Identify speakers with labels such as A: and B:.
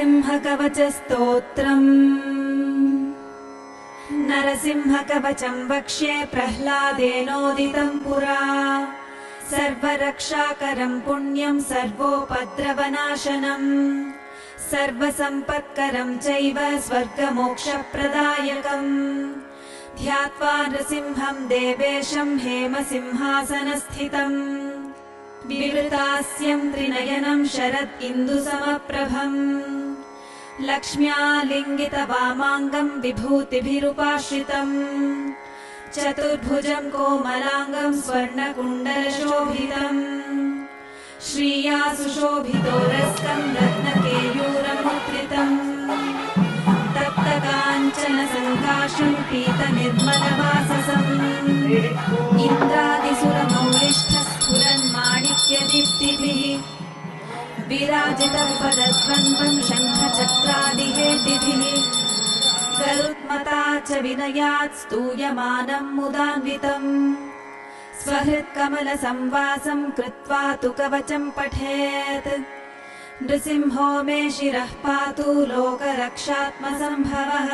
A: नरसिंहकवचस्तोत्रम् नरसिंहकवचं वक्ष्ये प्रह्लादेनोदितं पुरा सर्वरक्षाकरं पुण्यं सर्वोपद्रवनाशनम् सर्वसम्पत्करं चैव स्वर्गमोक्षप्रदायकम् ध्यात्वा नृसिंहं देवेशं हेमसिंहासनस्थितम् विवृतास्यं त्रिनयनं शरद इन्दुसमप्रभम् लक्ष्म्यालिङ्गितवामाङ्गं विभूतिभिरुपाश्रितम् चतुर्भुजं कोमलाङ्गं स्वर्णकुण्डलशोभितम् श्रिया सुशोभितोरस्कं रत्नकेयूरमुद्रितम् तप्तकाञ्चन सङ्काशं पीतनिर्मलवाससम् इन्द्रादिसुरमौलिष्ठस्फुरन्माणिक्यदीप्तिभिः विराजितं पदद्वन्द्वं शङ्खचक्रादिहेतिभिः गरुत्मता च विनयात् स्तूयमानं मुदान्वितम् स्वहृत्कमलसंवासं कृत्वा तु कवचं पठेत् नृसिंहो मे शिरः पातु लोकरक्षात्मसम्भवः।